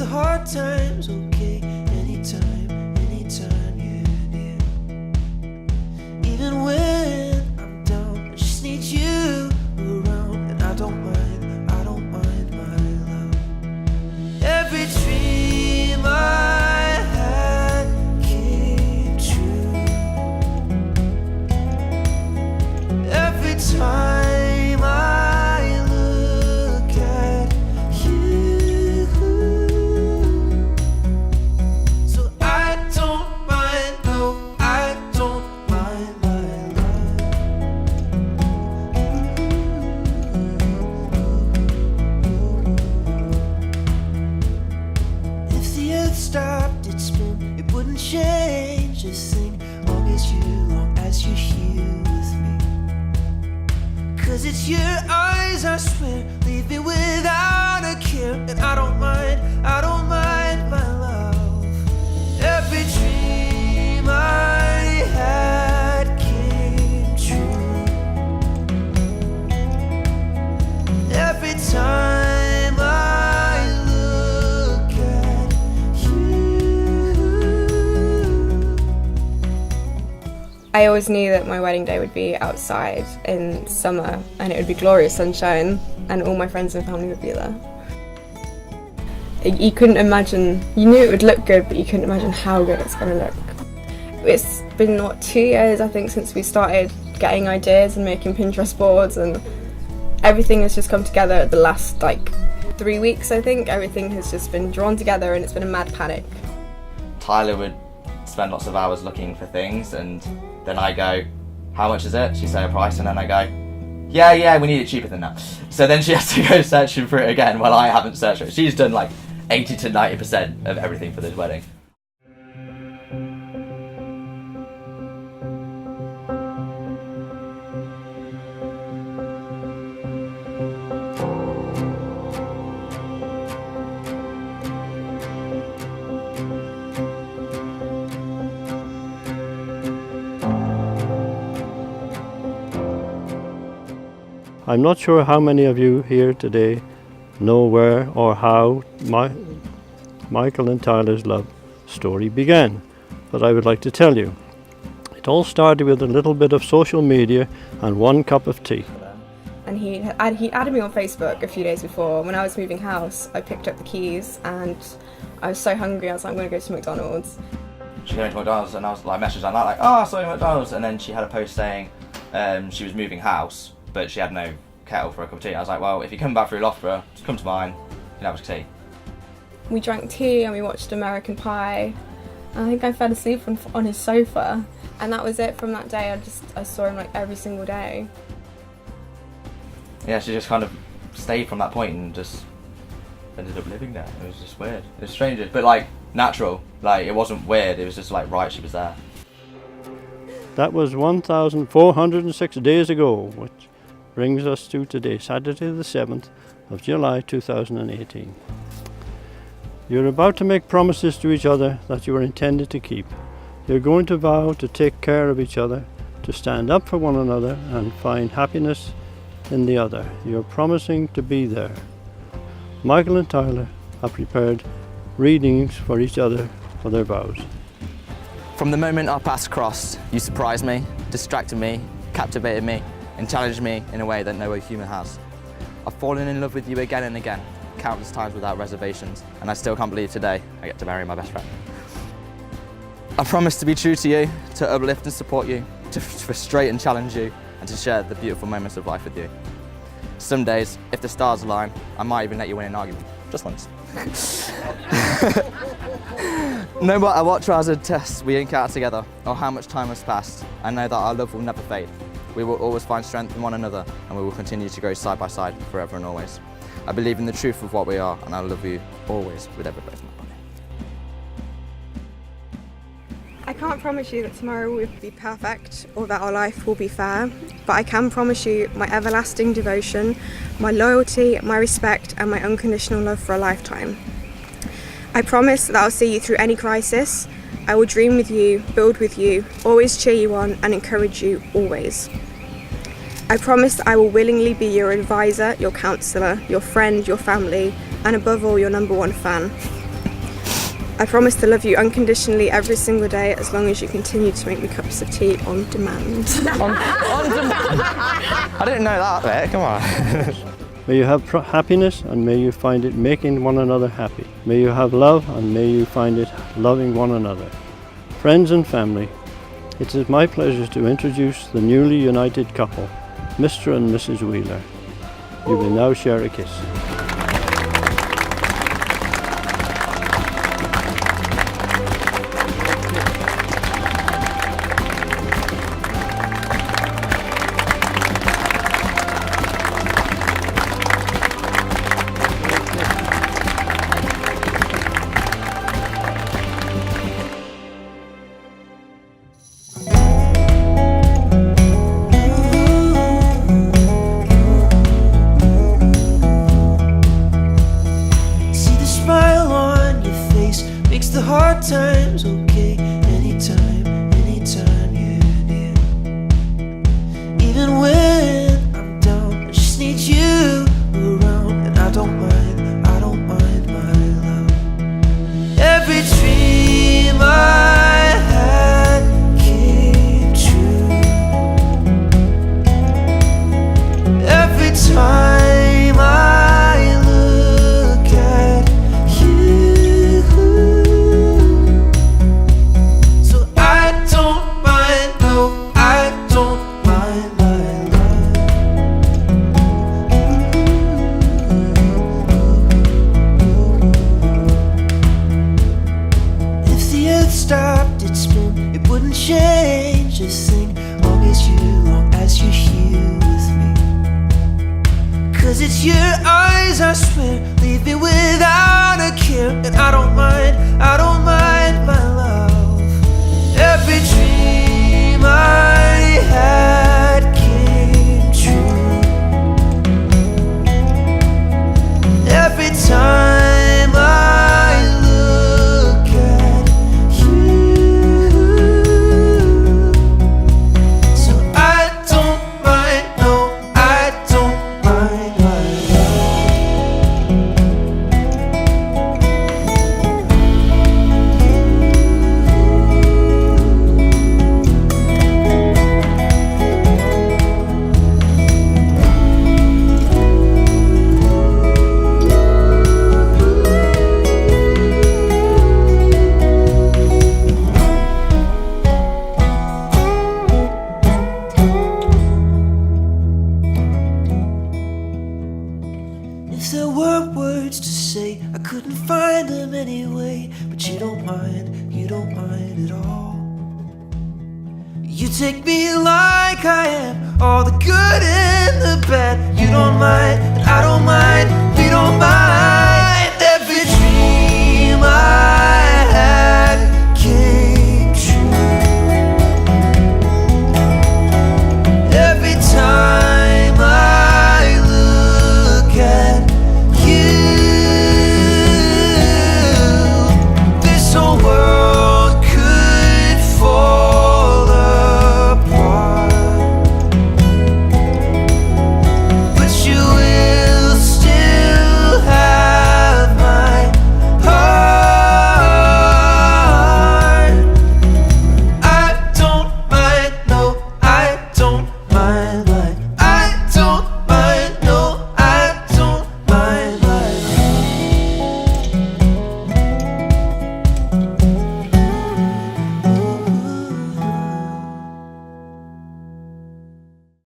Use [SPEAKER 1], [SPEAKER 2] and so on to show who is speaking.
[SPEAKER 1] the hard times okay. Anytime, you're near. Even when I'm down, I just need you around. And I don't mind my love. Every dream I had came true. Every time I look at you. So I don't mind, no, I don't mind my love. If the earth stopped its spin, it wouldn't change a thing. Long as you're here with me. 'Cause it's your eyes, I swear, leave me without a care. And I don't mind my love. Every dream I had came true. Every time I look at you.
[SPEAKER 2] I always knew that my wedding day would be outside in summer and it would be glorious sunshine and all my friends and family would be there. You couldn't imagine, you knew it would look good, but you couldn't imagine how good it's going to look. It's been, 2 years I think since we started getting ideas and making Pinterest boards, and everything has just come together at the last 3 weeks I think. Everything has just been drawn together and it's been a mad panic.
[SPEAKER 3] Tyler would spend lots of hours looking for things, and then I go, how much is it? She'd say a price, and then I go, yeah, we need it cheaper than that. So then she has to go searching for it again while I haven't searched for it. She's done 80 to 90% of everything for this wedding.
[SPEAKER 4] I'm not sure how many of you here today know where or how Michael and Tyler's love story began, but I would like to tell you. It all started with a little bit of social media and one cup of tea.
[SPEAKER 2] And he added me on Facebook a few days before. When I was moving house, I picked up the keys and I was so hungry, I was like, I'm going to go to McDonald's.
[SPEAKER 3] She came to McDonald's and I was messaging her like, oh, I saw you at McDonald's, and then she had a post saying she was moving house, but she had no kettle for a cup of tea. I was like, well, if you come back through Loughborough, just come to mine, you can have a tea.
[SPEAKER 2] We drank tea and we watched American Pie. I think I fell asleep on his sofa, and that was it. From that day, I saw him every single day.
[SPEAKER 3] Yeah, she just kind of stayed from that point and just ended up living there. It was just weird. It was strange, but natural. It wasn't weird. It was just right, she was there.
[SPEAKER 4] That was 1,406 days ago, which brings us to today, Saturday the 7th of July 2018. You're about to make promises to each other that you are intended to keep. You're going to vow to take care of each other, to stand up for one another and find happiness in the other. You're promising to be there. Michael and Tyler have prepared readings for each other for their vows.
[SPEAKER 5] From the moment our paths crossed, you surprised me, distracted me, captivated me, and challenged me in a way that no other human has. I've fallen in love with you again and again, countless times without reservations, and I still can't believe today I get to marry my best friend. I promise to be true to you, to uplift and support you, to frustrate and challenge you, and to share the beautiful moments of life with you. Some days, if the stars align, I might even let you win an argument, just once. No matter what trials and tests we encounter together, or how much time has passed, I know that our love will never fade. We will always find strength in one another, and we will continue to grow side by side forever and always. I believe in the truth of what we are, and I love you always with every breath of my body.
[SPEAKER 2] I can't promise you that tomorrow will be perfect or that our life will be fair, but I can promise you my everlasting devotion, my loyalty, my respect, and my unconditional love for a lifetime. I promise that I'll see you through any crisis. I will dream with you, build with you, always cheer you on and encourage you always. I promise that I will willingly be your advisor, your counsellor, your friend, your family, and above all, your #1 fan. I promise to love you unconditionally every single day as long as you continue to make me cups of tea on demand.
[SPEAKER 5] On demand. I didn't know that bit, come on.
[SPEAKER 4] May you have happiness, and may you find it making one another happy. May you have love, and may you find it loving one another. Friends and family, it is my pleasure to introduce the newly united couple, Mr. and Mrs. Wheeler. You may now share a kiss.
[SPEAKER 1] The hard times okay anytime you're near. Even when I'm down, I just need you around, and I don't mind my love. Every dream I had came true. Every time I look at you. Stopped its spin, it wouldn't change a thing, long as you're here with me. Cause it's your eyes, I swear, leave me without a care. And I don't mind my love. Every dream I had came true. Every time I look at if there were words to say, I couldn't find them anyway. But you don't mind at all. You take me like I am, all the good and the bad. You don't mind, and I don't mind, we don't mind.